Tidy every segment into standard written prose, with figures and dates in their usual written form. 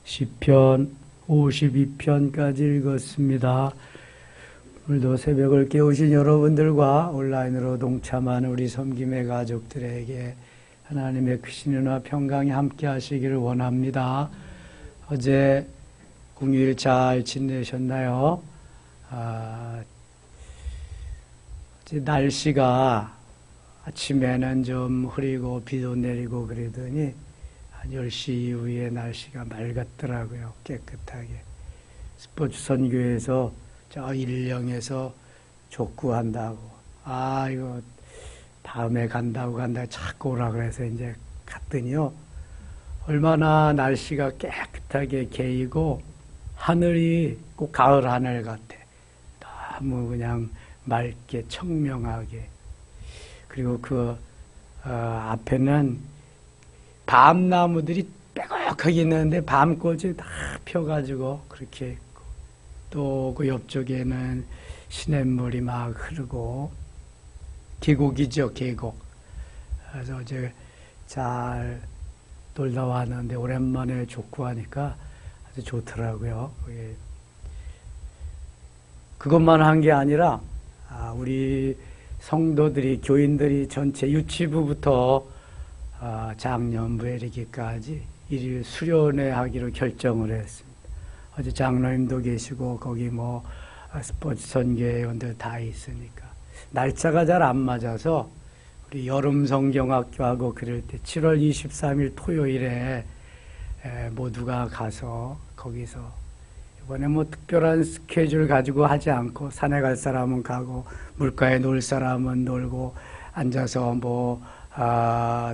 시편 52편까지 읽었습니다. 오늘도 새벽을 깨우신 여러분들과 온라인으로 동참하는 우리 섬김의 가족들에게 하나님의 크신 은혜와 평강이 함께 하시기를 원합니다. 어제 공휴일 잘 지내셨나요? 어제 날씨가 아침에는 좀 흐리고 비도 내리고 그러더니 한 10시 이후에 날씨가 맑았더라고요. 깨끗하게. 스포츠 선교에서 저 일령에서 족구한다고. 이거 다음에 간다고 자꾸 오라 그래서 이제 갔더니요. 얼마나 날씨가 깨끗하게 개이고 하늘이 꼭 가을 하늘 같아. 너무 그냥 맑게 청명하게. 그리고 그 앞에는 밤나무들이 빼곡하게 있는데 밤꽃이 다 펴가지고 그렇게 있고 또 그 옆쪽에는 시냇물이 막 흐르고 계곡이죠, 계곡. 그래서 어제 잘 놀다 왔는데 오랜만에 족구하니까 아주 좋더라고요. 그것만 한 게 아니라 우리 성도들이 교인들이 전체 유치부부터 장년부에 이르기까지 일일 수련회 하기로 결정을 했습니다. 어제 장로님도 계시고 거기 스포츠 선교회원들 다 있으니까 날짜가 잘 안 맞아서 우리 여름 성경학교하고 그럴 때 7월 23일 토요일에 모두가 가서 거기서 이번에 특별한 스케줄 가지고 하지 않고 산에 갈 사람은 가고 물가에 놀 사람은 놀고 앉아서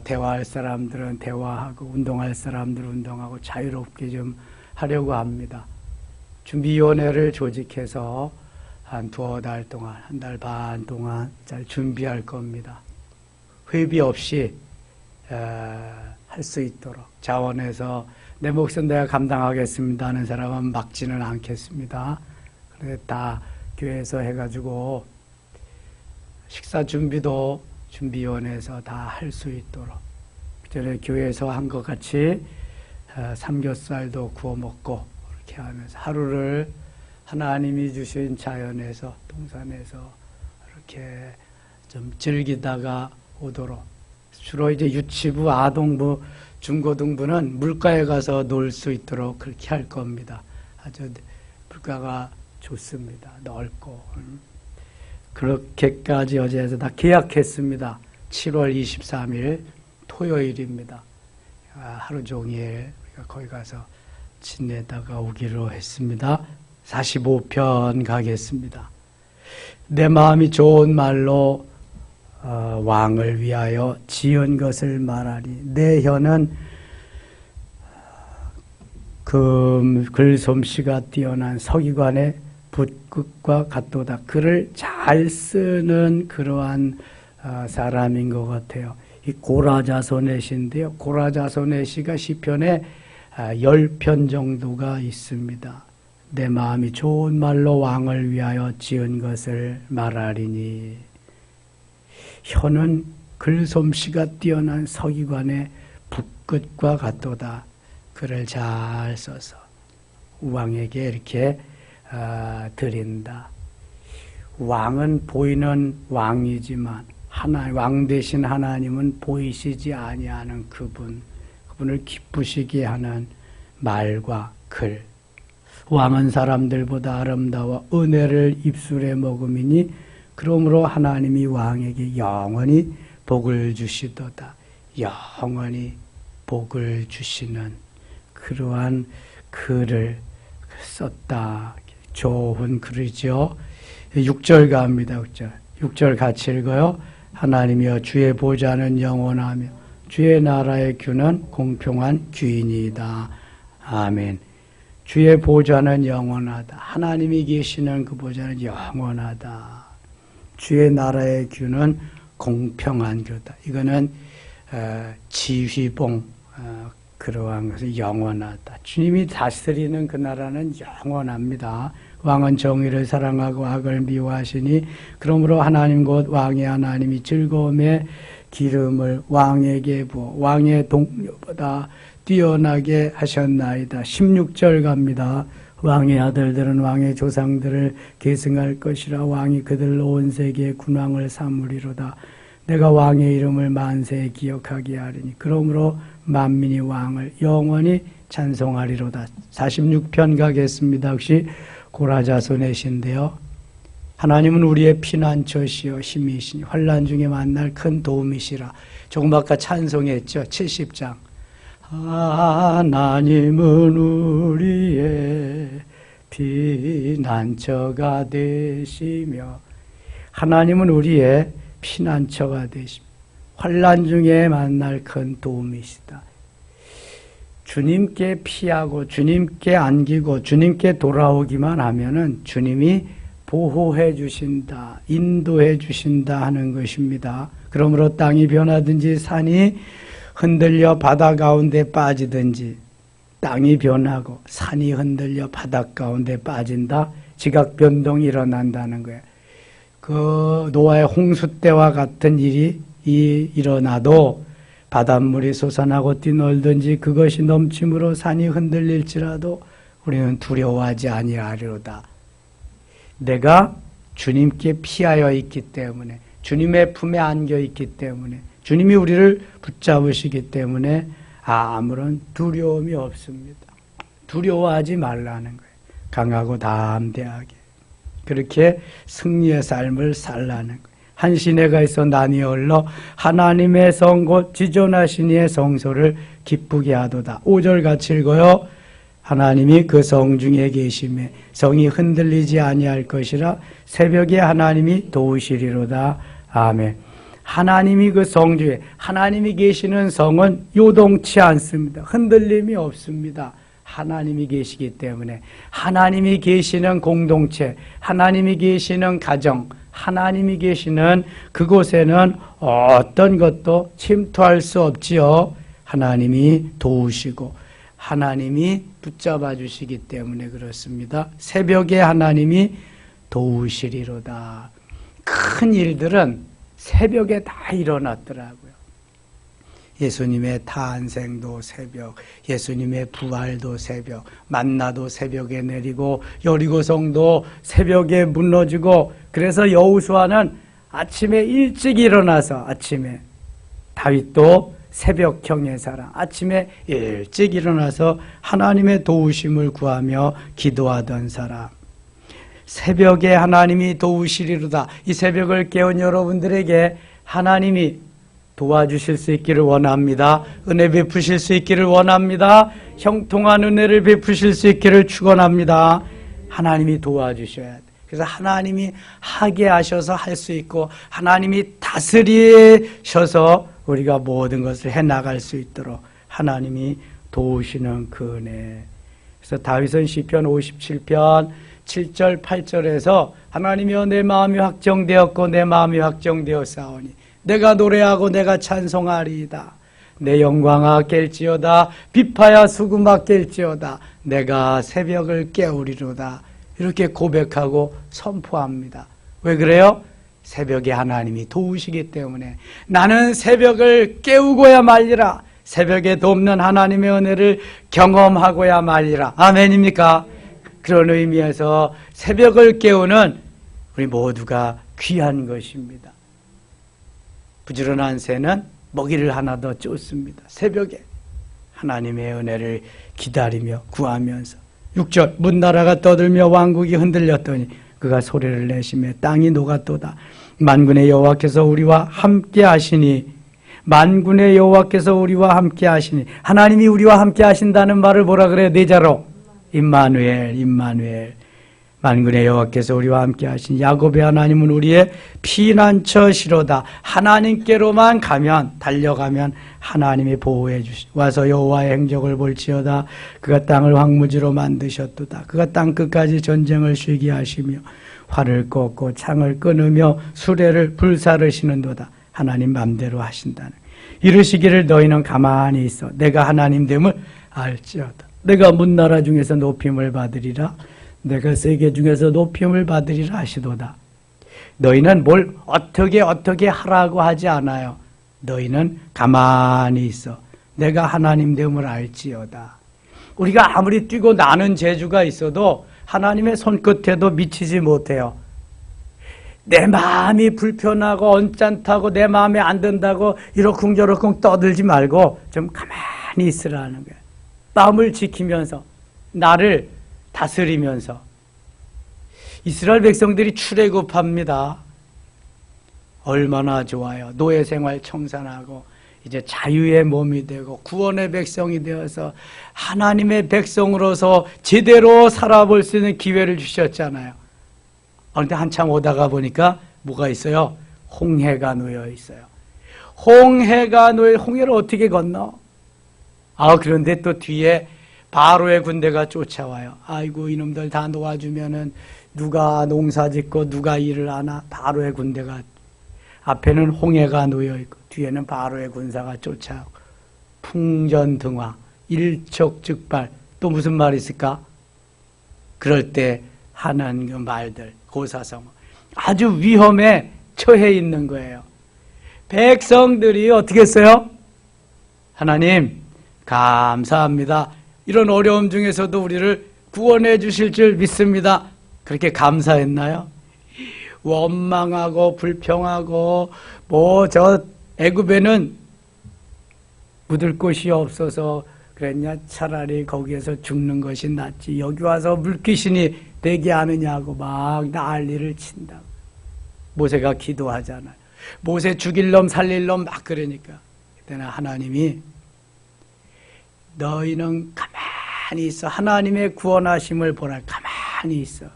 대화할 사람들은 대화하고 운동할 사람들은 운동하고 자유롭게 좀 하려고 합니다. 준비위원회를 조직해서 한 2달 동안, 1달 반 동안 잘 준비할 겁니다. 회비 없이 할 수 있도록 자원해서 내 몫은 내가 감당하겠습니다 하는 사람은 막지는 않겠습니다. 그래 다 교회에서 해가지고 식사 준비도 준비위원회에서 다 할 수 있도록 그전에 교회에서 한 것 같이 삼겹살도 구워 먹고 이렇게 하면서 하루를 하나님이 주신 자연에서 동산에서 이렇게 좀 즐기다가 오도록 주로 이제 유치부, 아동부, 중고등부는 물가에 가서 놀 수 있도록 그렇게 할 겁니다. 아주 물가가 좋습니다. 넓고. 그렇게까지 어제에서 다 계약했습니다. 7월 23일 토요일입니다. 하루 종일 우리가 거기 가서 지내다가 오기로 했습니다. 45편 가겠습니다. 내 마음이 좋은 말로 왕을 위하여 지은 것을 말하리. 내 혀는 글솜씨가 뛰어난 서기관의 붓끝과 같도다. 글을 잘 쓰는 그러한 사람인 것 같아요. 이 고라자손의시인데요. 고라자손의시가 시편에 10편 정도가 있습니다. 내 마음이 좋은 말로 왕을 위하여 지은 것을 말하리니. 혀는 글솜씨가 뛰어난 서기관의 붓끝과 같도다. 글을 잘 써서 왕에게 이렇게 드린다. 왕은 보이는 왕이지만 왕 대신 하나님은 보이시지 아니하는 그분을 기쁘시게 하는 말과 글. 왕은 사람들보다 아름다워 은혜를 입술에 머금이니 그러므로 하나님이 왕에게 영원히 복을 주시도다. 영원히 복을 주시는 그러한 글을 썼다. 좋은 글이죠. 6절 갑니다. 6절 같이 읽어요. 하나님이여 주의 보좌는 영원하며 주의 나라의 규는 공평한 규이니이다. 아멘. 주의 보좌는 영원하다. 하나님이 계시는 그 보좌는 영원하다. 주의 나라의 규는 공평한 규다. 이거는 지휘봉 그러한 것은 영원하다. 주님이 다스리는 그 나라는 영원합니다. 왕은 정의를 사랑하고 악을 미워하시니 그러므로 하나님 곧 왕의 하나님이 즐거움의 기름을 왕에게 부어 왕의 동료보다 뛰어나게 하셨나이다. 16절 갑니다. 왕의 아들들은 왕의 조상들을 계승할 것이라. 왕이 그들로 온 세계의 군왕을 삼으리로다. 내가 왕의 이름을 만세에 기억하게 하리니 그러므로 만민이 왕을 영원히 찬송하리로다. 46편 가겠습니다. 역시 고라자손의 시인데요. 하나님은 우리의 피난처시여 힘이시니 환난 중에 만날 큰 도움이시라. 조금 아까 찬송했죠. 70장. 하나님은 우리의 피난처가 되시며, 하나님은 우리의 피난처가 되시며 환난 중에 만날 큰 도움이시다. 주님께 피하고 주님께 안기고 주님께 돌아오기만 하면은 주님이 보호해 주신다, 인도해 주신다 하는 것입니다. 그러므로 땅이 변하든지 산이 흔들려 바다 가운데 빠지든지, 땅이 변하고 산이 흔들려 바다 가운데 빠진다, 지각 변동이 일어난다는 거예요. 그 노아의 홍수 때와 같은 일이 일어나도 바닷물이 솟아나고 뛰놀든지 그것이 넘침으로 산이 흔들릴지라도 우리는 두려워하지 아니하리로다. 내가 주님께 피하여 있기 때문에, 주님의 품에 안겨 있기 때문에, 주님이 우리를 붙잡으시기 때문에 아무런 두려움이 없습니다. 두려워하지 말라는 거예요. 강하고 담대하게 그렇게 승리의 삶을 살라는 거예요. 한 시내가 있어 난이 흘러 하나님의 성 곧 지존하신 이의 성소를 기쁘게 하도다. 5절 같이 읽어요. 하나님이 그 성 중에 계심에 성이 흔들리지 아니할 것이라. 새벽에 하나님이 도우시리로다. 아멘. 하나님이 그 성 중에, 하나님이 계시는 성은 요동치 않습니다. 흔들림이 없습니다. 하나님이 계시기 때문에. 하나님이 계시는 공동체, 하나님이 계시는 가정, 하나님이 계시는 그곳에는 어떤 것도 침투할 수 없지요. 하나님이 도우시고 하나님이 붙잡아 주시기 때문에 그렇습니다. 새벽에 하나님이 도우시리로다. 큰 일들은 새벽에 다 일어났더라고요. 예수님의 탄생도 새벽, 예수님의 부활도 새벽, 만나도 새벽에 내리고 여리고성도 새벽에 무너지고, 그래서 여호수아는 아침에 일찍 일어나서, 아침에 다윗도 새벽형의 사람, 아침에 일찍 일어나서 하나님의 도우심을 구하며 기도하던 사람. 새벽에 하나님이 도우시리로다. 이 새벽을 깨운 여러분들에게 하나님이 도와주실 수 있기를 원합니다. 은혜 베푸실 수 있기를 원합니다. 형통한 은혜를 베푸실 수 있기를 축원합니다. 하나님이 도와주셔야 돼. 그래서 하나님이 하게 하셔서 할 수 있고, 하나님이 다스리셔서 우리가 모든 것을 해나갈 수 있도록 하나님이 도우시는 그 은혜. 그래서 다윗은 시편 57편 7절 8절에서 하나님이여 내 마음이 확정되었고 내 마음이 확정되었사오니 내가 노래하고 내가 찬송하리이다. 내 영광아 깰지어다. 비파야 수금아 깰지어다. 내가 새벽을 깨우리로다. 이렇게 고백하고 선포합니다. 왜 그래요? 새벽에 하나님이 도우시기 때문에. 나는 새벽을 깨우고야 말리라. 새벽에 돕는 하나님의 은혜를 경험하고야 말리라. 아멘입니까? 그런 의미에서 새벽을 깨우는 우리 모두가 귀한 것입니다. 부지런한 새는 먹이를 하나 더 쫓습니다. 새벽에 하나님의 은혜를 기다리며 구하면서. 6절 문나라가 떠들며 왕국이 흔들렸더니 그가 소리를 내시며 땅이 녹았도다. 만군의 여호와께서 우리와 함께 하시니, 만군의 여호와께서 우리와 함께 하시니. 하나님이 우리와 함께 하신다는 말을 뭐라 그래요? 네 자로 임마누엘, 임마누엘. 만군의 여호와께서 우리와 함께 하시니 야곱의 하나님은 우리의 피난처시로다. 하나님께로만 가면, 달려가면 하나님이 보호해 주시. 와서 여호와의 행적을 볼지어다. 그가 땅을 황무지로 만드셨도다. 그가 땅 끝까지 전쟁을 쉬게 하시며 활을 꺾고 창을 끊으며 수레를 불사르시는도다. 하나님 맘대로 하신다는. 이르시기를 너희는 가만히 있어 내가 하나님 됨을 알지어다. 내가 문나라 중에서 높임을 받으리라. 내가 세계 중에서 높임을 받으리라 하시도다. 너희는 뭘 어떻게 하라고 하지 않아요. 너희는 가만히 있어 내가 하나님 됨을 알지어다. 우리가 아무리 뛰고 나는 재주가 있어도 하나님의 손끝에도 미치지 못해요. 내 마음이 불편하고 언짢다고 내 마음에 안 든다고 이러쿵저러쿵 떠들지 말고 좀 가만히 있으라는 거예요. 마음을 지키면서 나를 다스리면서. 이스라엘 백성들이 출애굽합니다. 얼마나 좋아요. 노예 생활 청산하고 이제 자유의 몸이 되고 구원의 백성이 되어서 하나님의 백성으로서 제대로 살아볼 수 있는 기회를 주셨잖아요. 그런데 한참 오다가 보니까 뭐가 있어요? 홍해가 놓여 있어요. 홍해가 놓여, 홍해를 어떻게 건너? 그런데 또 뒤에 바로의 군대가 쫓아와요. 아이고, 이놈들 다 놓아주면은 누가 농사 짓고 누가 일을 하나? 바로의 군대가, 앞에는 홍해가 놓여 있고 뒤에는 바로의 군사가 쫓아오고, 풍전등화, 일촉즉발. 또 무슨 말이 있을까? 그럴 때 하는 그 말들, 고사성, 아주 위험에 처해 있는 거예요. 백성들이 어떻게 했어요? 하나님 감사합니다. 이런 어려움 중에서도 우리를 구원해 주실 줄 믿습니다. 그렇게 감사했나요? 원망하고 불평하고 저 애굽에는 묻을 곳이 없어서 그랬냐? 차라리 거기에서 죽는 것이 낫지. 여기 와서 물귀신이 되게 하느냐고 막 난리를 친다고. 모세가 기도하잖아요. 모세 죽일 놈 살릴 놈 막 그러니까 그때는 하나님이 너희는 가만히 있어. 하나님의 구원하심을 보라. 가만히 있어.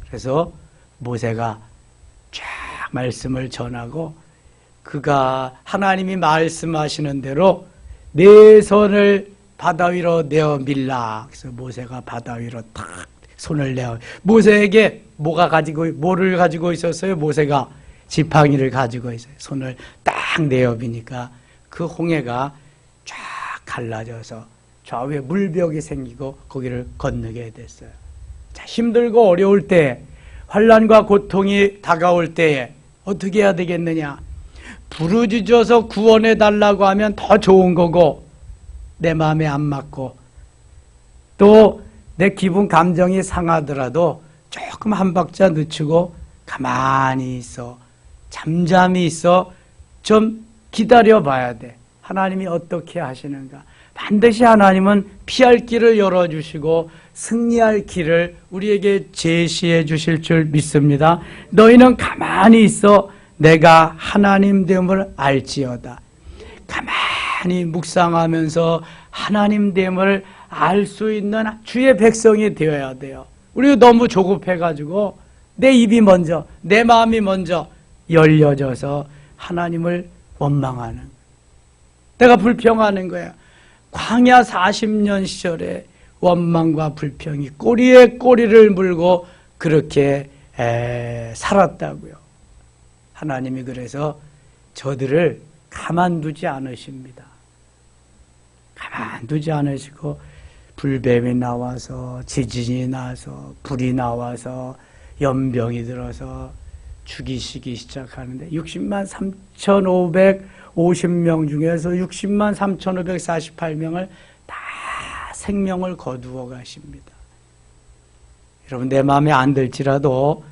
그래서 모세가 쫙 말씀을 전하고 그가 하나님이 말씀하시는 대로 내 손을 바다 위로 내어 밀라. 그래서 모세가 바다 위로 탁 손을 내어. 모세에게 뭐를 가지고 있었어요? 모세가 지팡이를 가지고 있어요. 손을 딱 내어 비니까 그 홍해가 쫙 갈라져서 좌우에 물벽이 생기고 거기를 건너게 됐어요. 자, 힘들고 어려울 때, 환난과 고통이 다가올 때에 어떻게 해야 되겠느냐? 부르짖어서 구원해 달라고 하면 더 좋은 거고, 내 마음에 안 맞고 또 내 기분 감정이 상하더라도 조금 한 박자 늦추고 가만히 있어, 잠잠히 있어, 좀 기다려 봐야 돼. 하나님이 어떻게 하시는가. 반드시 하나님은 피할 길을 열어주시고 승리할 길을 우리에게 제시해 주실 줄 믿습니다. 너희는 가만히 있어 내가 하나님 됨을 알지어다. 가만히 묵상하면서 하나님 됨을 알 수 있는 주의 백성이 되어야 돼요. 우리가 너무 조급해가지고 내 입이 먼저, 내 마음이 먼저 열려져서 하나님을 원망하는, 내가 불평하는 거야. 광야 40년 시절에 원망과 불평이 꼬리에 꼬리를 물고 그렇게 살았다고요. 하나님이 그래서 저들을 가만두지 않으십니다. 가만두지 않으시고 불뱀이 나와서 지진이 나서 불이 나와서 연병이 들어서 죽이시기 시작하는데 60만 3,550명 중에서 60만 3,548명을 다 생명을 거두어 가십니다. 여러분, 내 마음에 안 들지라도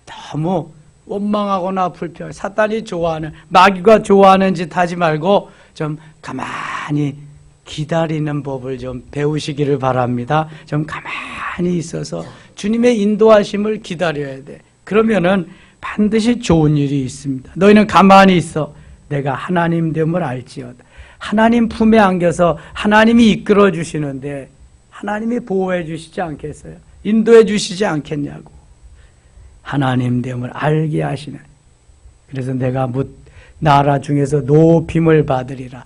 너무 원망하거나 불평, 사탄이 좋아하는, 마귀가 좋아하는 짓 하지 말고 좀 가만히 기다리는 법을 좀 배우시기를 바랍니다. 좀 가만히 있어서 주님의 인도하심을 기다려야 돼. 그러면은 반드시 좋은 일이 있습니다. 너희는 가만히 있어 내가 하나님 됨을 알지어다. 하나님 품에 안겨서 하나님이 이끌어 주시는데 하나님이 보호해 주시지 않겠어요? 인도해 주시지 않겠냐고. 하나님 됨을 알게 하시는. 그래서 내가 나라 중에서 높임을 받으리라.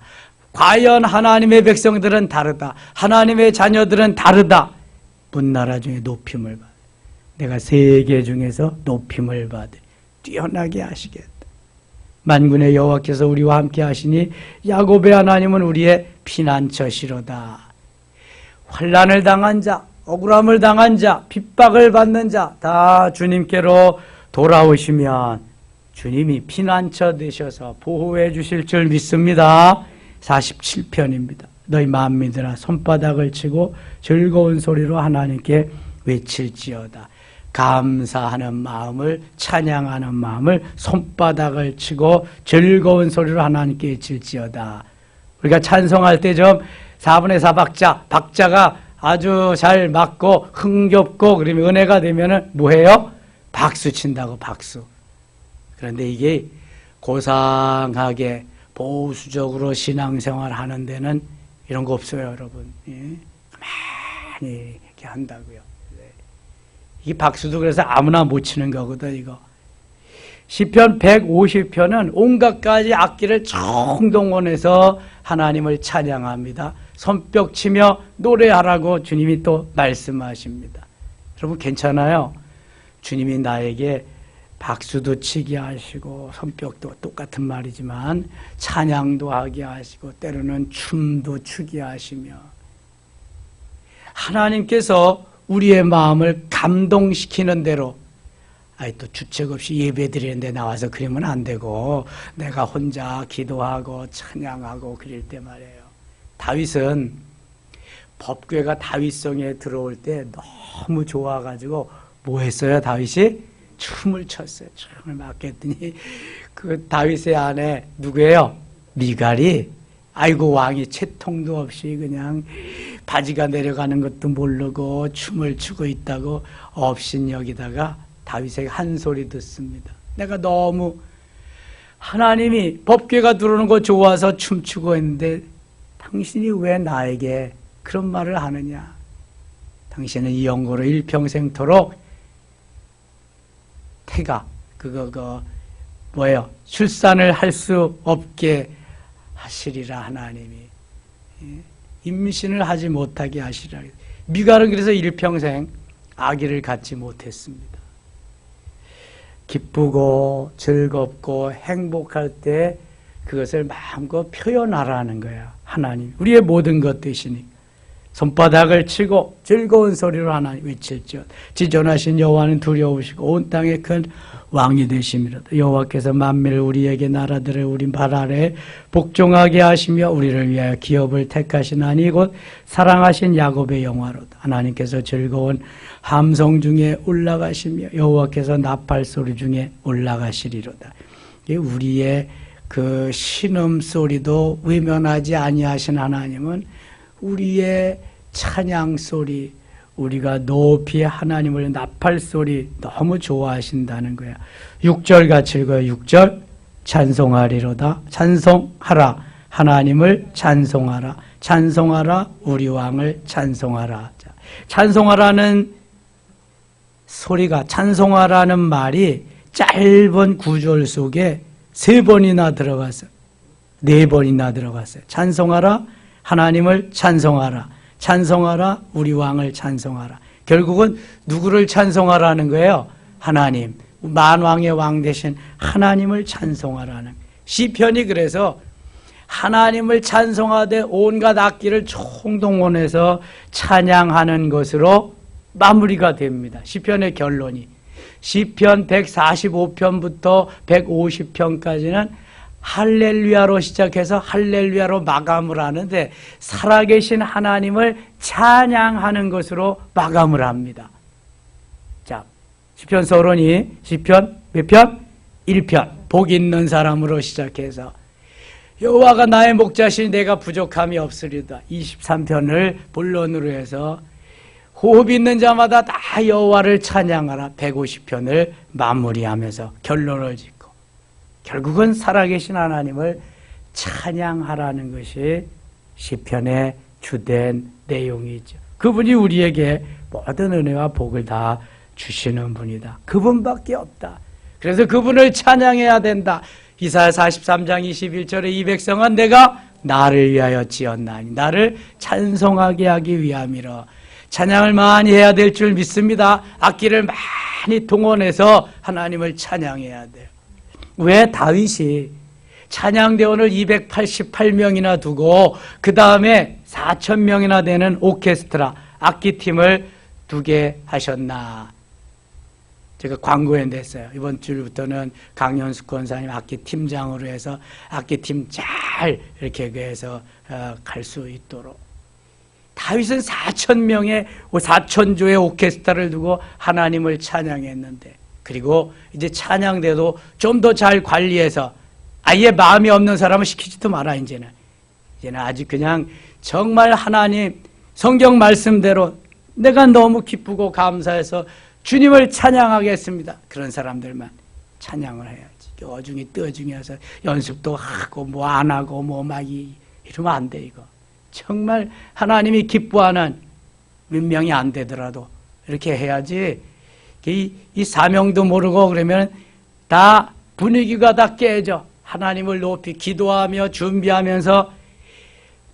과연 하나님의 백성들은 다르다. 하나님의 자녀들은 다르다. 문나라 중에 높임을 받으리라. 내가 세계 중에서 높임을 받으리라. 뛰어나게 하시겠다. 만군의 여호와께서 우리와 함께 하시니 야곱의 하나님은 우리의 피난처시로다. 환난을 당한 자, 억울함을 당한 자, 핍박을 받는 자 다 주님께로 돌아오시면 주님이 피난처 되셔서 보호해 주실 줄 믿습니다. 47편입니다. 너희 만민들아 손바닥을 치고 즐거운 소리로 하나님께 외칠지어다. 감사하는 마음을, 찬양하는 마음을 손바닥을 치고 즐거운 소리로 하나님께 외칠지어다. 우리가 찬송할 때 좀 4분의 4 박자가 아주 잘 맞고 흥겹고 그러면 은혜가 되면은 뭐해요? 박수 친다고, 박수. 그런데 이게 고상하게 보수적으로 신앙생활 하는 데는 이런 거 없어요, 여러분. 예? 가만히 이렇게 한다고요. 이 박수도 그래서 아무나 못 치는 거거든, 이거. 시편 150편은 온갖 가지 악기를 총동원해서 하나님을 찬양합니다. 손뼉 치며 노래하라고 주님이 또 말씀하십니다. 여러분 괜찮아요? 주님이 나에게 박수도 치게 하시고 손뼉도 똑같은 말이지만 찬양도 하게 하시고 때로는 춤도 추게 하시며 하나님께서 우리의 마음을 감동시키는 대로 또 주책 없이 예배 드리는데 나와서 그러면 안 되고 내가 혼자 기도하고 찬양하고 그럴 때 말이에요. 다윗은 법궤가 다윗성에 들어올 때 너무 좋아가지고 뭐 했어요? 다윗이 춤을 췄어요. 춤을 막 했더니 그 다윗의 아내 누구예요? 미갈이 아이고 왕이 채통도 없이 그냥 바지가 내려가는 것도 모르고 춤을 추고 있다고 업신여기다가 다윗에게 한 소리 듣습니다. 내가 너무 하나님이 법궤가 들어오는 거 좋아서 춤추고 했는데 당신이 왜 나에게 그런 말을 하느냐? 당신은 이 영고로 일평생토록 태가 뭐예요? 출산을 할 수 없게 하시리라 하나님이 임신을 하지 못하게 하시리라. 미갈은 그래서 일평생 아기를 갖지 못했습니다. 기쁘고 즐겁고 행복할 때 그것을 마음껏 표현하라는 거야. 하나님 우리의 모든 것 되시니 손바닥을 치고 즐거운 소리로 하나님 외칠지어 지존하신 여호와는 두려우시고 온 땅의 큰 왕이 되심이로다. 여호와께서 만민을 우리에게 나라들을 우리 발 아래 복종하게 하시며 우리를 위하여 기업을 택하시나니 곧 사랑하신 야곱의 영화로다. 하나님께서 즐거운 함성 중에 올라가시며 여호와께서 나팔 소리 중에 올라가시리로다. 우리의 그 신음 소리도 외면하지 아니하신 하나님은 우리의 찬양 소리, 우리가 높이 하나님을 나팔 소리 너무 좋아하신다는 거야. 6절 같이 읽어요. 6절 찬송하리로다. 찬송하라. 하나님을 찬송하라. 찬송하라. 우리 왕을 찬송하라. 찬송하라는 소리가, 찬송하라는 말이 짧은 구절 속에 3번이나 들어갔어요. 4번이나 들어갔어요. 찬송하라. 하나님을 찬송하라. 찬송하라. 우리 왕을 찬송하라. 결국은 누구를 찬송하라는 거예요? 하나님. 만왕의 왕 되신 하나님을 찬송하라는. 시편이 그래서 하나님을 찬송하되 온갖 악기를 총동원해서 찬양하는 것으로 마무리가 됩니다. 시편의 결론이. 시편 145편부터 150편까지는 할렐루야로 시작해서 할렐루야로 마감을 하는데 살아계신 하나님을 찬양하는 것으로 마감을 합니다. 자, 시편 서론이 시편 몇 편? 1편. 복 있는 사람으로 시작해서 여호와가 나의 목자시니 내가 부족함이 없으리다. 23편을 본론으로 해서 호흡 있는 자마다 다 여호와를 찬양하라. 150편을 마무리하면서 결론을 짓고 결국은 살아계신 하나님을 찬양하라는 것이 시편의 주된 내용이죠. 그분이 우리에게 모든 은혜와 복을 다 주시는 분이다. 그분밖에 없다. 그래서 그분을 찬양해야 된다. 이사야 43장 21절에 이 백성은 내가 나를 위하여 지었나니 나를 찬송하게 하기 위함이라. 찬양을 많이 해야 될 줄 믿습니다. 악기를 많이 동원해서 하나님을 찬양해야 돼요. 왜 다윗이 찬양대원을 288명이나 두고 그 다음에 4,000명이나 되는 오케스트라, 악기팀을 두게 하셨나? 제가 광고에 냈어요. 이번 주부터는 강연숙 권사님 악기 팀장으로 해서 악기 팀 잘 이렇게 해서 갈 수 있도록. 다윗은 4,000명의 4,000조의 오케스트라를 두고 하나님을 찬양했는데, 그리고 이제 찬양대도 좀 더 잘 관리해서 아예 마음이 없는 사람은 시키지도 마라. 이제는 아주 그냥 정말 하나님 성경 말씀대로 내가 너무 기쁘고 감사해서 주님을 찬양하겠습니다. 그런 사람들만 찬양을 해야지. 어중이 떠중이 해서 연습도 하고 뭐 안 하고 뭐 막 이러면 안 돼. 이거 정말 하나님이 기뻐하는 몇 명이 안 되더라도 이렇게 해야지. 이 사명도 모르고 그러면 다 분위기가 다 깨져. 하나님을 높이 기도하며 준비하면서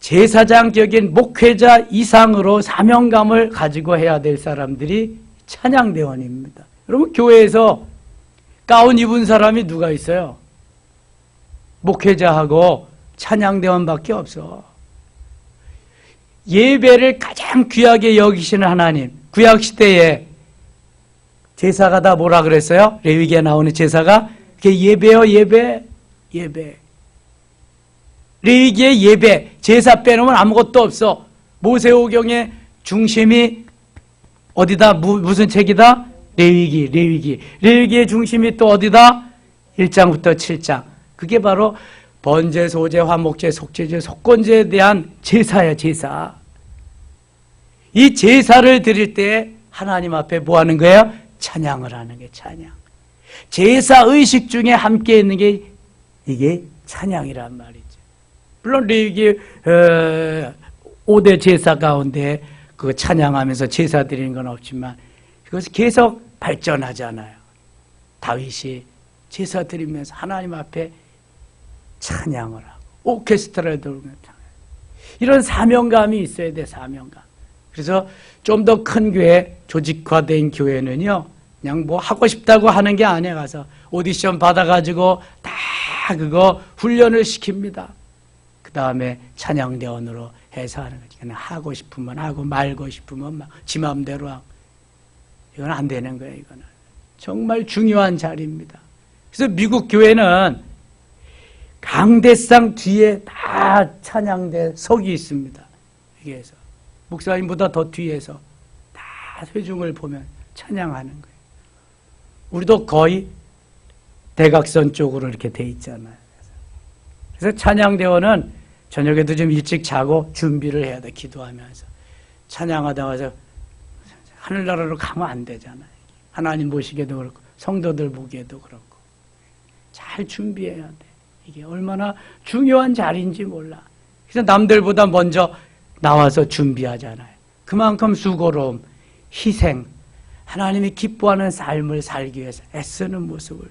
제사장적인 목회자 이상으로 사명감을 가지고 해야 될 사람들이 찬양대원입니다. 여러분, 교회에서 가운 입은 사람이 누가 있어요? 목회자하고 찬양대원밖에 없어. 예배를 가장 귀하게 여기시는 하나님. 구약시대에 제사가 다 뭐라 그랬어요? 레위기에 나오는 제사가 그게 예배요. 예배. 레위기의 예배, 제사 빼놓으면 아무것도 없어. 모세오경의 중심이 어디다? 무슨 책이다? 레위기의 중심이 또 어디다? 1장부터 7장. 그게 바로 번제, 소제, 화목제, 속죄제, 속건제에 대한 제사야, 제사. 이 제사를 드릴 때 하나님 앞에 뭐 하는 거예요? 찬양을 하는 게 찬양. 제사 의식 중에 함께 있는 게 이게 찬양이란 말이죠. 물론 레위기 5대 제사 가운데 그 찬양하면서 제사 드리는 건 없지만 그것이 계속 발전하잖아요. 다윗이 제사 드리면서 하나님 앞에 찬양을 하고 오케스트라를 들으면서 이런 사명감이 있어야 돼. 사명감. 그래서 좀 더 큰 교회, 조직화된 교회는요, 그냥 뭐 하고 싶다고 하는 게 아니야. 가서 오디션 받아가지고 다 그거 훈련을 시킵니다. 그 다음에 찬양대원으로 해서 하는 거지. 그냥 하고 싶으면 하고 말고 싶으면 막 지 마음대로 하고. 이건 안 되는 거예요. 이거는 정말 중요한 자리입니다. 그래서 미국 교회는 강대상 뒤에 다 찬양대 석이 있습니다. 여기에서 목사님보다 더 뒤에서 다 회중을 보면 찬양하는 거예요. 우리도 거의 대각선 쪽으로 이렇게 돼 있잖아요. 그래서 찬양대원은 저녁에도 좀 일찍 자고 준비를 해야 돼. 기도하면서 찬양하다 와서 하늘나라로 가면 안 되잖아요. 하나님 보시기에도 그렇고 성도들 보기에도 그렇고 잘 준비해야 돼. 이게 얼마나 중요한 자리인지 몰라. 그래서 남들보다 먼저 나와서 준비하잖아요. 그만큼 수고로움, 희생, 하나님이 기뻐하는 삶을 살기 위해서 애쓰는 모습을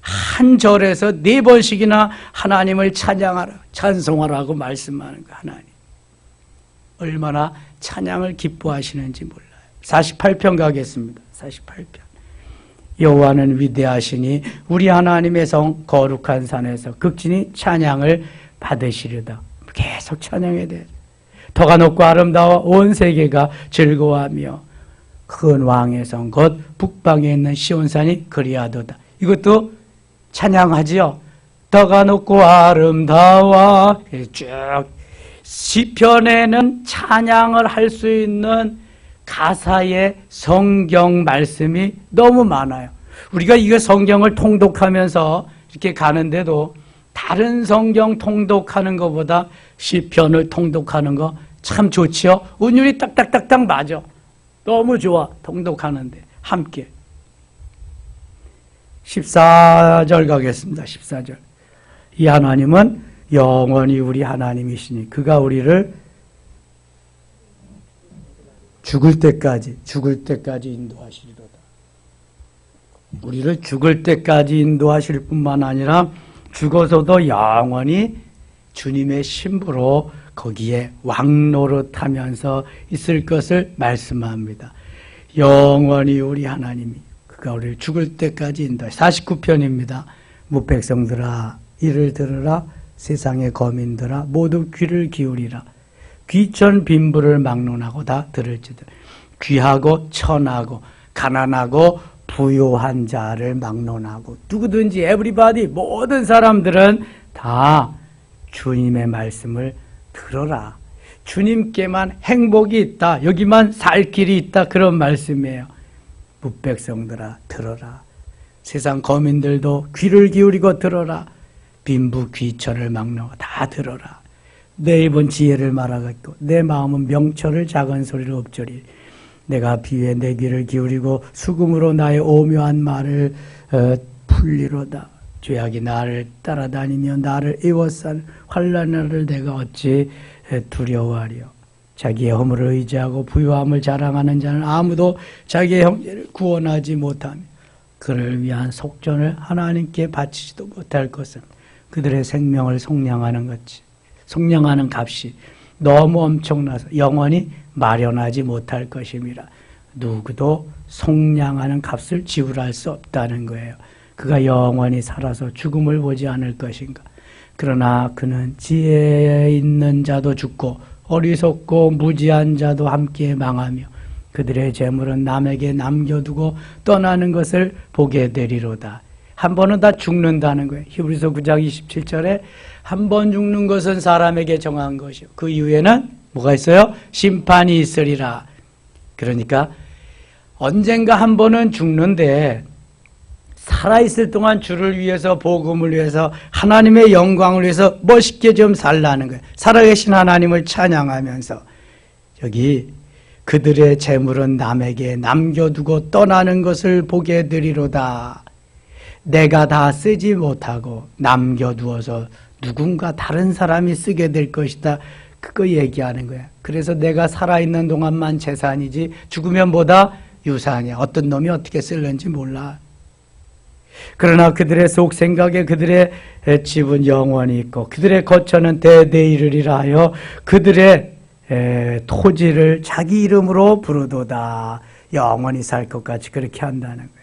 한 절에서 4번씩이나 하나님을 찬양하라, 찬송하라고 말씀하는 거. 하나님 얼마나 찬양을 기뻐하시는지 몰라요. 48편 가겠습니다. 48편. 여호와는 위대하시니 우리 하나님의 성 거룩한 산에서 극진히 찬양을 받으시리다. 계속 찬양해야 돼. 터가 높고 아름다워 온 세계가 즐거워하며 큰 왕의 성 곧 북방에 있는 시온산이 그리하도다. 이것도 찬양하지요. 터가 높고 아름다워. 쭉 시편에는 찬양을 할 수 있는 가사의 성경 말씀이 너무 많아요. 우리가 이거 성경을 통독하면서 이렇게 가는데도 다른 성경 통독하는 것보다 시편을 통독하는 거 참 좋지요. 운율이 딱딱딱딱 맞아. 너무 좋아. 통독하는데 함께 14절 가겠습니다. 14절. 이 하나님은 영원히 우리 하나님이시니 그가 우리를 죽을 때까지 인도하시리로다. 우리를 죽을 때까지 인도하실 뿐만 아니라 죽어서도 영원히 주님의 신부로 거기에 왕노릇하면서 있을 것을 말씀합니다. 영원히 우리 하나님이 그가 우리를 죽을 때까지 인도하시리로다. 49편입니다. 무백성들아 이를 들으라. 세상의 거민들아 모두 귀를 기울이라. 귀천 빈부를 막론하고 다 들을지들. 귀하고 천하고 가난하고 부유한 자를 막론하고 누구든지 에브리바디 모든 사람들은 다 주님의 말씀을 들어라. 주님께만 행복이 있다. 여기만 살 길이 있다. 그런 말씀이에요. 뭇백성들아 들어라. 세상 거민들도 귀를 기울이고 들어라. 빈부 귀천을 막론하고 다 들어라. 내 입은 지혜를 말하겠고 내 마음은 명철을 작은 소리로 읊조리. 내가 비위에 내 귀를 기울이고 수금으로 나의 오묘한 말을 풀리로다. 죄악이 나를 따라다니며 나를 애워싼 환난을 내가 어찌 두려워하리요. 자기의 허물을 의지하고 부유함을 자랑하는 자는 아무도 자기의 형제를 구원하지 못하며 그를 위한 속전을 하나님께 바치지도 못할 것은 그들의 생명을 속량하는 것이 속량하는 값이 너무 엄청나서 영원히 마련하지 못할 것임이라. 누구도 속량하는 값을 지불할 수 없다는 거예요. 그가 영원히 살아서 죽음을 보지 않을 것인가. 그러나 그는 지혜 있는 자도 죽고 어리석고 무지한 자도 함께 망하며 그들의 재물은 남에게 남겨두고 떠나는 것을 보게 되리로다. 한 번은 다 죽는다는 거예요. 히브리서 9장 27절에 한 번 죽는 것은 사람에게 정한 것이요 그 이후에는 뭐가 있어요? 심판이 있으리라. 그러니까 언젠가 한 번은 죽는데 살아있을 동안 주를 위해서 복음을 위해서 하나님의 영광을 위해서 멋있게 좀 살라는 거예요. 살아계신 하나님을 찬양하면서 여기 그들의 재물은 남에게 남겨두고 떠나는 것을 보게 되리로다. 내가 다 쓰지 못하고 남겨두어서 누군가 다른 사람이 쓰게 될 것이다. 그거 얘기하는 거야. 그래서 내가 살아있는 동안만 재산이지 죽으면 뭐다? 유산이야. 어떤 놈이 어떻게 쓸는지 몰라. 그러나 그들의 속 생각에 그들의 집은 영원히 있고 그들의 거처는 대대 이르리라 하여 그들의 토지를 자기 이름으로 부르도다. 영원히 살 것 같이 그렇게 한다는 거예요.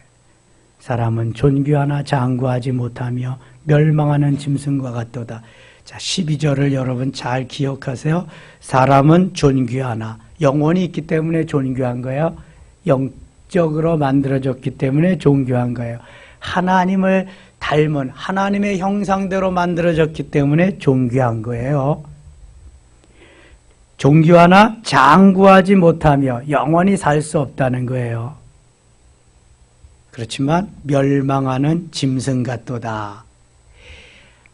사람은 존귀하나 장구하지 못하며 멸망하는 짐승과 같도다. 자, 12절을 여러분 잘 기억하세요. 사람은 존귀하나 영원히 있기 때문에 존귀한 거예요. 영적으로 만들어졌기 때문에 존귀한 거예요. 하나님을 닮은 하나님의 형상대로 만들어졌기 때문에 존귀한 거예요. 존귀하나 장구하지 못하며 영원히 살 수 없다는 거예요. 그렇지만 멸망하는 짐승 같도다.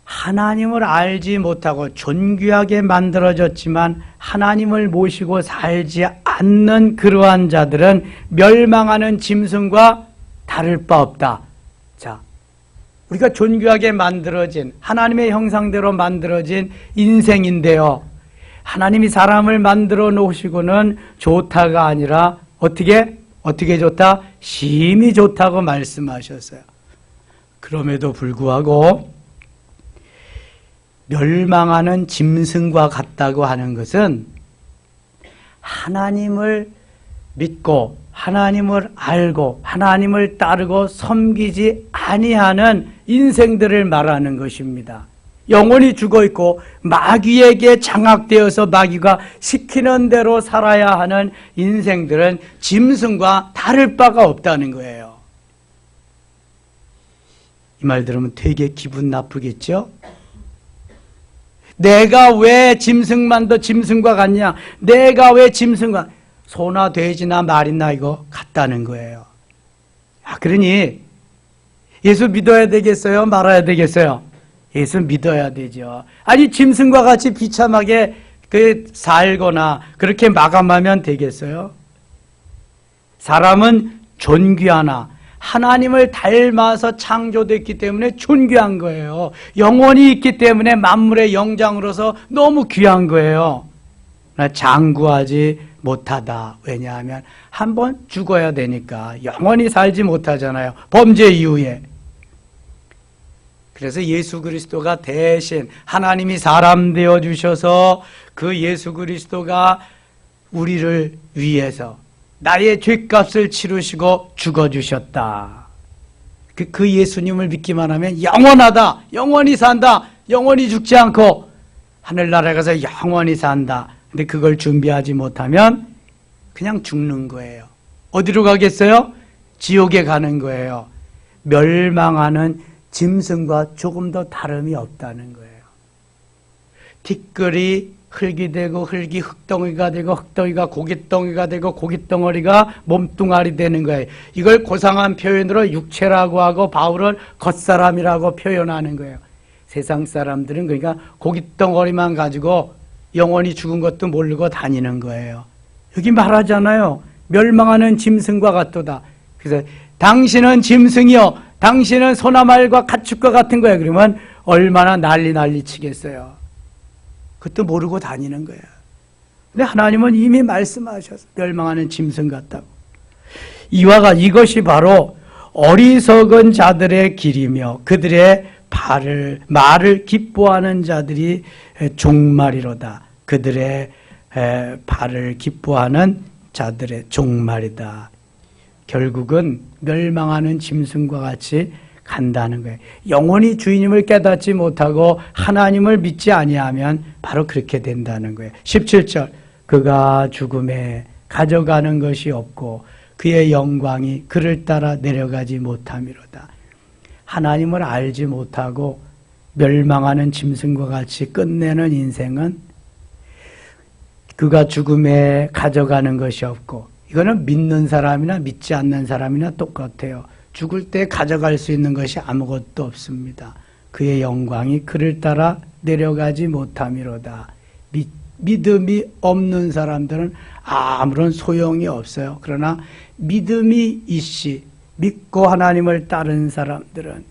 하나님을 알지 못하고 존귀하게 만들어졌지만 하나님을 모시고 살지 않는 그러한 자들은 멸망하는 짐승과 다를 바 없다. 자, 우리가 존귀하게 만들어진 하나님의 형상대로 만들어진 인생인데요. 하나님이 사람을 만들어 놓으시고는 좋다가 아니라 어떻게 좋다? 심히 좋다고 말씀하셨어요. 그럼에도 불구하고 멸망하는 짐승과 같다고 하는 것은 하나님을 믿고 하나님을 알고 하나님을 따르고 섬기지 아니하는 인생들을 말하는 것입니다. 영원히 죽어있고 마귀에게 장악되어서 마귀가 시키는 대로 살아야 하는 인생들은 짐승과 다를 바가 없다는 거예요. 이 말 들으면 되게 기분 나쁘겠죠? 내가 왜 짐승만도 짐승과 같냐? 내가 왜 짐승과 소나 돼지나 말이나 이거 같다는 거예요. 그러니 예수 믿어야 되겠어요? 말아야 되겠어요? 예수 믿어야 되죠. 아니 짐승과 같이 비참하게 살거나 그렇게 마감하면 되겠어요? 사람은 존귀하나 하나님을 닮아서 창조됐기 때문에 존귀한 거예요. 영원히 있기 때문에 만물의 영장으로서 너무 귀한 거예요. 장구하지 못하다. 왜냐하면 한번 죽어야 되니까 영원히 살지 못하잖아요. 범죄 이후에. 그래서 예수 그리스도가 대신 하나님이 사람 되어 주셔서 그 예수 그리스도가 우리를 위해서 나의 죄값을 치르시고 죽어주셨다. 그 예수님을 믿기만 하면 영원하다. 영원히 산다. 영원히 죽지 않고 하늘나라에 가서 영원히 산다. 근데 그걸 준비하지 못하면 그냥 죽는 거예요. 어디로 가겠어요? 지옥에 가는 거예요. 멸망하는 짐승과 조금 더 다름이 없다는 거예요. 티끌이 흙이 되고 흙이 흙덩이가 되고 흙덩이가 고깃덩이가 되고 고깃덩어리가 몸뚱아리 되는 거예요. 이걸 고상한 표현으로 육체라고 하고 바울은 겉사람이라고 표현하는 거예요. 세상 사람들은 그러니까 고깃덩어리만 가지고 영원히 죽은 것도 모르고 다니는 거예요. 여기 말하잖아요. 멸망하는 짐승과 같도다. 그래서 당신은 짐승이요, 당신은 소나말과 가축과 같은 거예요. 그러면 얼마나 난리 치겠어요. 그것도 모르고 다니는 거예요. 근데 하나님은 이미 말씀하셔서 멸망하는 짐승 같다고. 이것이 바로 어리석은 자들의 길이며 그들의 말을 기뻐하는 자들이 종말이로다. 그들의 발을 기뻐하는 자들의 종말이다. 결국은 멸망하는 짐승과 같이 간다는 거예요. 영원히 주님을 깨닫지 못하고 하나님을 믿지 아니하면 바로 그렇게 된다는 거예요. 17절, 그가 죽음에 가져가는 것이 없고 그의 영광이 그를 따라 내려가지 못함이로다. 하나님을 알지 못하고 멸망하는 짐승과 같이 끝내는 인생은 그가 죽음에 가져가는 것이 없고, 이거는 믿는 사람이나 믿지 않는 사람이나 똑같아요. 죽을 때 가져갈 수 있는 것이 아무것도 없습니다. 그의 영광이 그를 따라 내려가지 못함이로다. 믿음이 없는 사람들은 아무런 소용이 없어요. 그러나 믿음이 있이 믿고 하나님을 따른 사람들은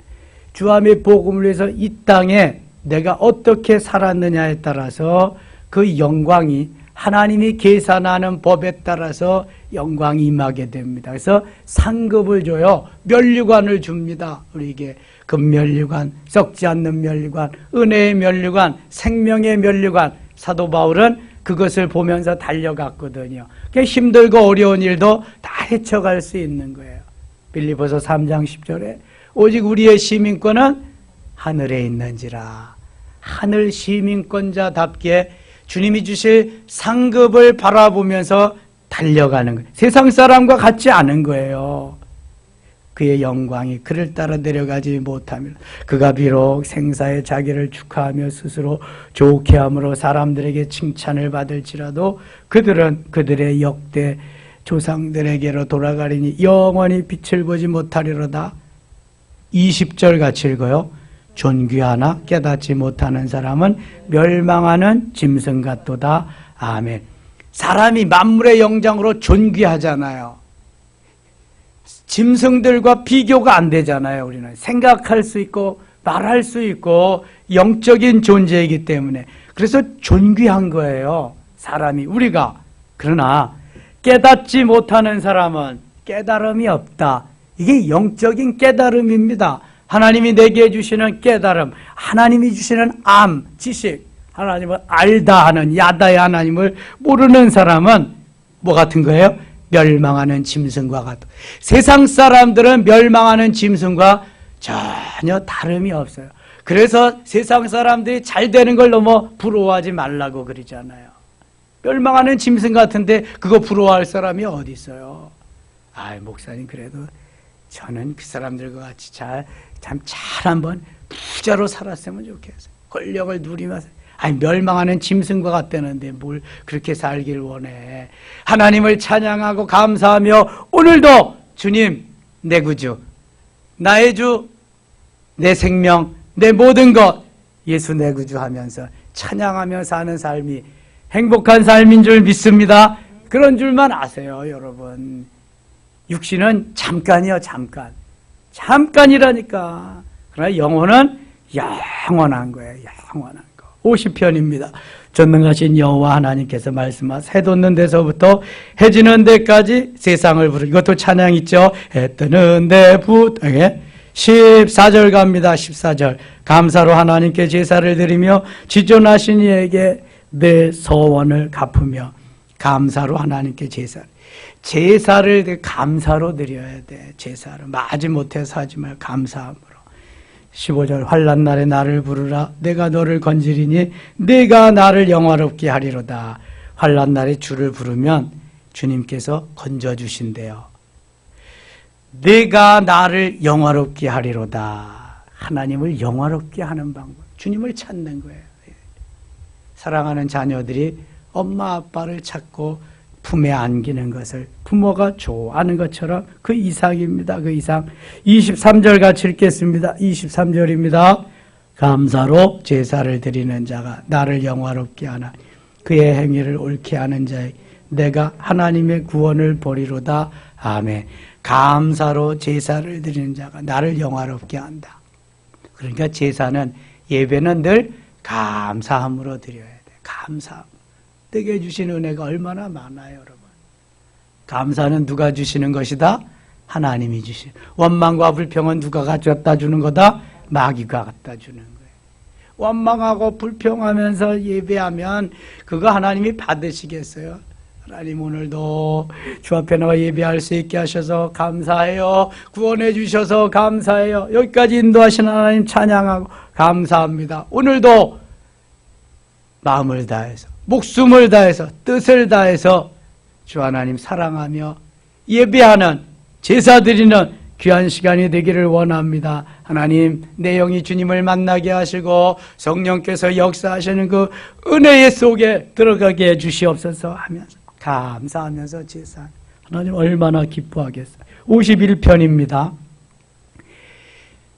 주함의 복음을 위해서 이 땅에 내가 어떻게 살았느냐에 따라서 그 영광이 하나님이 계산하는 법에 따라서 영광이 임하게 됩니다. 그래서 상급을 줘요. 면류관을 줍니다. 우리에게 금면류관, 썩지 않는 면류관, 은혜의 면류관, 생명의 면류관. 사도 바울은 그것을 보면서 달려갔거든요. 힘들고 어려운 일도 다 헤쳐갈 수 있는 거예요. 빌립보서 3장 10절에 오직 우리의 시민권은 하늘에 있는지라. 하늘 시민권자답게 주님이 주실 상급을 바라보면서 달려가는 거예요. 세상 사람과 같지 않은 거예요. 그의 영광이 그를 따라 내려가지 못하면 그가 비록 생사에 자기를 축하하며 스스로 좋게 함으로 사람들에게 칭찬을 받을지라도 그들은 그들의 역대 조상들에게로 돌아가리니 영원히 빛을 보지 못하리로다. 20절 같이 읽어요. 존귀하나 깨닫지 못하는 사람은 멸망하는 짐승 같도다. 아멘. 사람이 만물의 영장으로 존귀하잖아요. 짐승들과 비교가 안 되잖아요. 우리는 생각할 수 있고 말할 수 있고 영적인 존재이기 때문에. 그래서 존귀한 거예요. 사람이, 우리가. 그러나 깨닫지 못하는 사람은 깨달음이 없다. 이게 영적인 깨달음입니다. 하나님이 내게 주시는 깨달음, 하나님이 주시는 지식, 하나님을 알다 하는 야다의 하나님을 모르는 사람은 뭐 같은 거예요? 멸망하는 짐승과 같다. 세상 사람들은 멸망하는 짐승과 전혀 다름이 없어요. 그래서 세상 사람들이 잘 되는 걸 너무 부러워하지 말라고 그러잖아요. 멸망하는 짐승 같은데 그거 부러워할 사람이 어디 있어요? 목사님 그래도 저는 그 사람들과 같이 참 잘 한번 부자로 살았으면 좋겠어요. 권력을 누리면서. 멸망하는 짐승과 같다는데 뭘 그렇게 살길 원해. 하나님을 찬양하고 감사하며 오늘도 주님 내 구주, 나의 주, 내 생명, 내 모든 것 예수 내 구주 하면서 찬양하며 사는 삶이 행복한 삶인 줄 믿습니다. 그런 줄만 아세요, 여러분. 육신은 잠깐이요, 잠깐이라니까. 그러나 영혼은 영원한 거예요, 영원한 거. 50편입니다. 전능하신 여호와 하나님께서 말씀하사 해 돋는 데서부터 해 지는 데까지 세상을 부르. 이것도 찬양 있죠. 해 뜨는 데부터 14절 갑니다. 14절. 감사로 하나님께 제사를 드리며 지존하신 이에게 내 서원을 갚으며. 감사로 하나님께 제사를 감사로 드려야 돼. 제사를 마지못해서 하지 말고 감사함으로. 15절. 환난 날에 나를 부르라. 내가 너를 건지리니 내가 나를 영화롭게 하리로다. 환난 날에 주를 부르면 주님께서 건져주신대요. 내가 나를 영화롭게 하리로다. 하나님을 영화롭게 하는 방법, 주님을 찾는 거예요. 사랑하는 자녀들이 엄마 아빠를 찾고 품에 안기는 것을 부모가 좋아하는 것처럼 그 이상입니다. 그 이상. 23절 같이 읽겠습니다. 23절입니다. 감사로 제사를 드리는 자가 나를 영화롭게 하나 그의 행위를 옳게 하는 자에 내가 하나님의 구원을 보리로다. 아멘. 감사로 제사를 드리는 자가 나를 영화롭게 한다. 그러니까 제사는, 예배는 늘 감사함으로 드려야 돼. 감사함. 내게 주신 은혜가 얼마나 많아요, 여러분. 감사는 누가 주시는 것이다? 하나님이 주신. 원망과 불평은 누가 갖다 주는 거다? 마귀가 갖다 주는 거예요. 원망하고 불평하면서 예배하면 그거 하나님이 받으시겠어요? 하나님, 오늘도 주 앞에 나와 예배할 수 있게 하셔서 감사해요. 구원해 주셔서 감사해요. 여기까지 인도하신 하나님 찬양하고 감사합니다. 오늘도 마음을 다해서, 목숨을 다해서, 뜻을 다해서 주 하나님 사랑하며 예배하는, 제사 드리는 귀한 시간이 되기를 원합니다. 하나님, 내 영이 주님을 만나게 하시고 성령께서 역사하시는 그 은혜의 속에 들어가게 해 주시옵소서 하면서 감사하면서 제사, 하나님 얼마나 기뻐하겠어요. 51편입니다.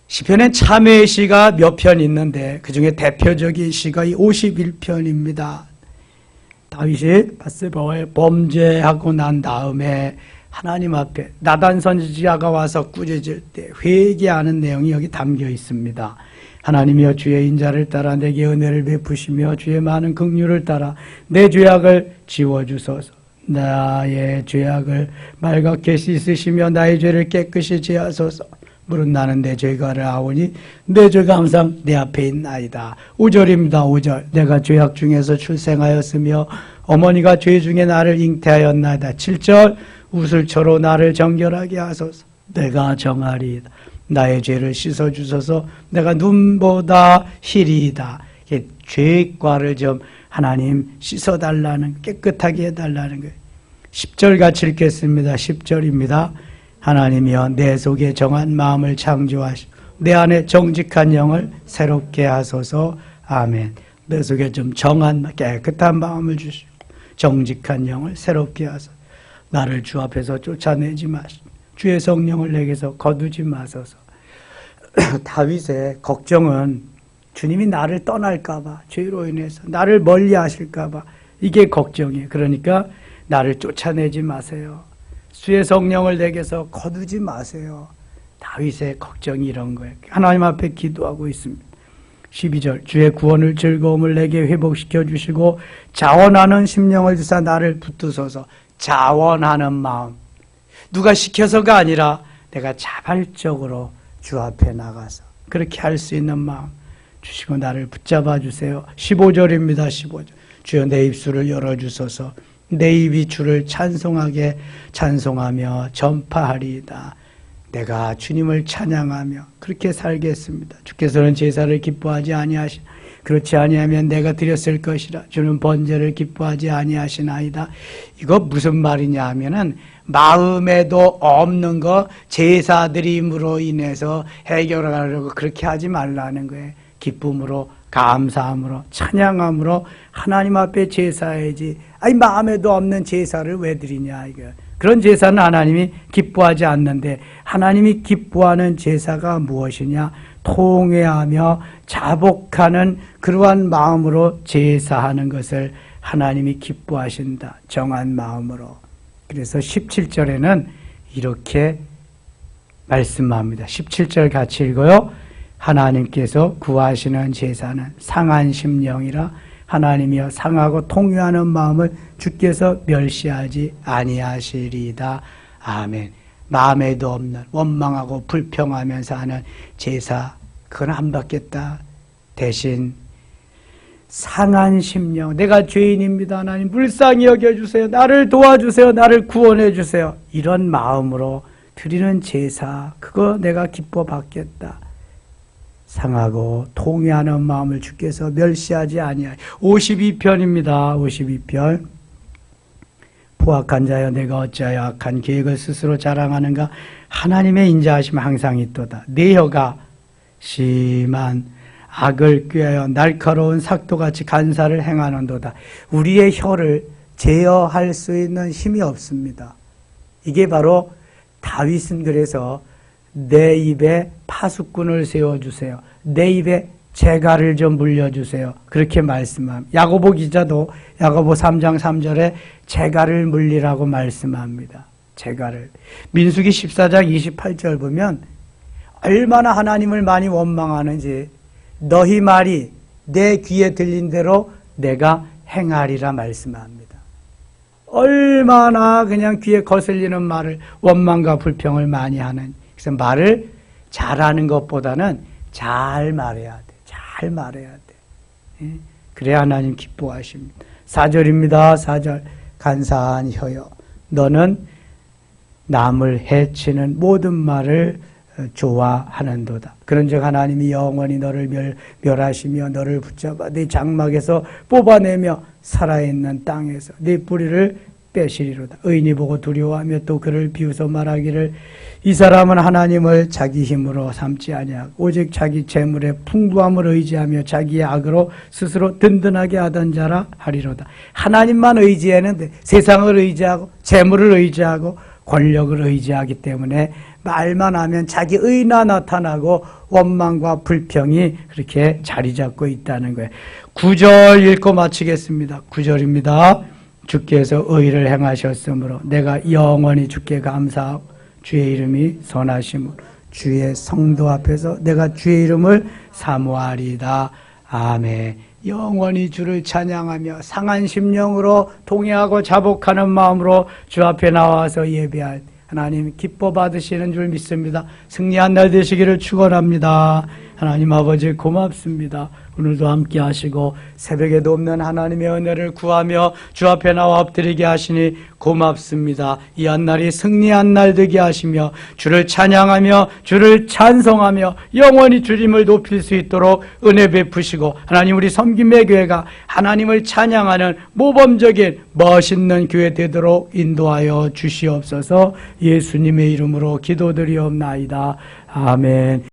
시편엔 참회의 시가 몇 편 있는데 그 중에 대표적인 시가 이 51편입니다. 다윗이 밧세바와의 범죄하고 난 다음에 하나님 앞에 나단 선지자가 와서 꾸짖을 때 회개하는 내용이 여기 담겨 있습니다. 하나님이여, 주의 인자를 따라 내게 은혜를 베푸시며 주의 많은 긍휼을 따라 내 죄악을 지워주소서. 나의 죄악을 말갛게 씻으시며 나의 죄를 깨끗이 제하소서. 물은 나는 내 죄가를 아오니 내 죄가 항상 내 앞에 있나이다. 5절입니다. 5절. 내가 죄악 중에서 출생하였으며 어머니가 죄 중에 나를 잉태하였나이다. 7절. 우슬초로 나를 정결하게 하소서. 내가 정하리이다. 나의 죄를 씻어주소서. 내가 눈보다 희리이다. 죄과를 좀 하나님 씻어달라는, 깨끗하게 해달라는 거예요. 10절 같이 읽겠습니다. 10절입니다. 하나님이여, 내 속에 정한 마음을 창조하시고 내 안에 정직한 영을 새롭게 하소서. 아멘. 내 속에 좀 정한, 깨끗한 마음을 주시고 정직한 영을 새롭게 하소서. 나를 주 앞에서 쫓아내지 마시고 주의 성령을 내게서 거두지 마소서. 다윗의 걱정은 주님이 나를 떠날까 봐, 죄로 인해서 나를 멀리 하실까 봐, 이게 걱정이에요. 그러니까 나를 쫓아내지 마세요. 주의 성령을 내게서 거두지 마세요. 다윗의 걱정이 이런 거예요. 하나님 앞에 기도하고 있습니다. 12절. 주의 구원을 즐거움을 내게 회복시켜 주시고 자원하는 심령을 주사 나를 붙드소서. 자원하는 마음. 누가 시켜서가 아니라 내가 자발적으로 주 앞에 나가서 그렇게 할 수 있는 마음 주시고 나를 붙잡아 주세요. 15절입니다. 15절. 주여, 내 입술을 열어주소서. 내 입이 주를 찬송하게 찬송하며 전파하리이다. 내가 주님을 찬양하며 그렇게 살겠습니다. 주께서는 제사를 기뻐하지 아니하시나 그렇지 아니하면 내가 드렸을 것이라. 주는 번제를 기뻐하지 아니하시나이다. 이거 무슨 말이냐 하면은 마음에도 없는 거 제사 드림으로 인해서 해결하려고 그렇게 하지 말라는 거예요. 기쁨으로, 감사함으로, 찬양함으로 하나님 앞에 제사해야지. 아니, 마음에도 없는 제사를 왜 드리냐 이거. 그런 제사는 하나님이 기뻐하지 않는데, 하나님이 기뻐하는 제사가 무엇이냐? 통회하며 자복하는 그러한 마음으로 제사하는 것을 하나님이 기뻐하신다. 정한 마음으로. 그래서 17절에는 이렇게 말씀합니다. 17절 같이 읽어요. 하나님께서 구하시는 제사는 상한 심령이라. 하나님이여, 상하고 통회하는 마음을 주께서 멸시하지 아니하시리이다. 아멘. 마음에도 없는, 원망하고 불평하면서 하는 제사, 그건 안 받겠다. 대신 상한 심령, 내가 죄인입니다. 하나님 불쌍히 여겨주세요. 나를 도와주세요. 나를 구원해주세요. 이런 마음으로 드리는 제사, 그거 내가 기뻐 받겠다. 상하고 통회하는 마음을 주께서 멸시하지 아니하여. 52편입니다. 52편. 포악한 자여 내가 어찌하여 악한 계획을 스스로 자랑하는가. 하나님의 인자하심 항상 있도다. 내 혀가 심한 악을 꾀하여 날카로운 삭도같이 간사를 행하는도다. 우리의 혀를 제어할 수 있는 힘이 없습니다. 이게 바로 다윗은 그래서 내 입에 파수꾼을 세워주세요. 내 입에 재갈을 좀 물려주세요. 그렇게 말씀합니다. 야고보 기자도 야고보 3장 3절에 재갈을 물리라고 말씀합니다. 재갈을. 민수기 14장 28절 보면 얼마나 하나님을 많이 원망하는지 너희 말이 내 귀에 들린 대로 내가 행하리라 말씀합니다. 얼마나 그냥 귀에 거슬리는 말을 원망과 불평을 많이 하는. 그래서 말을 잘하는 것보다는 잘 말해야 돼. 잘 말해야 돼. 그래야 하나님 기뻐하십니다. 4절입니다. 4절. 간사한 혀여 너는 남을 해치는 모든 말을 좋아하는도다. 그런즉 하나님이 영원히 너를 멸하시며 너를 붙잡아 네 장막에서 뽑아내며 살아있는 땅에서 네 뿌리를 빼시리로다. 의인이 보고 두려워하며 또 그를 비웃어 말하기를 이 사람은 하나님을 자기 힘으로 삼지 아니하고 오직 자기 재물의 풍부함을 의지하며 자기의 악으로 스스로 든든하게 하던 자라 하리로다. 하나님만 의지했는데 세상을 의지하고 재물을 의지하고 권력을 의지하기 때문에 말만 하면 자기 의나 나타나고 원망과 불평이 그렇게 자리 잡고 있다는 거예요. 9절 읽고 마치겠습니다. 9절입니다. 주께서 의를 행하셨으므로 내가 영원히 주께 감사하고 주의 이름이 선하심으로 주의 성도 앞에서 내가 주의 이름을 사모하리다. 아멘. 영원히 주를 찬양하며 상한 심령으로 동의하고 자복하는 마음으로 주 앞에 나와서 예배할 하나님 기뻐 받으시는 줄 믿습니다. 승리한 날 되시기를 축원합니다. 하나님 아버지 고맙습니다. 오늘도 함께 하시고 새벽에도 없는 하나님의 은혜를 구하며 주 앞에 나와 엎드리게 하시니 고맙습니다. 이 한날이 승리한 날 되게 하시며 주를 찬양하며 주를 찬송하며 영원히 주님을 높일 수 있도록 은혜 베푸시고 하나님 우리 섬김의 교회가 하나님을 찬양하는 모범적인 멋있는 교회 되도록 인도하여 주시옵소서. 예수님의 이름으로 기도드리옵나이다. 아멘.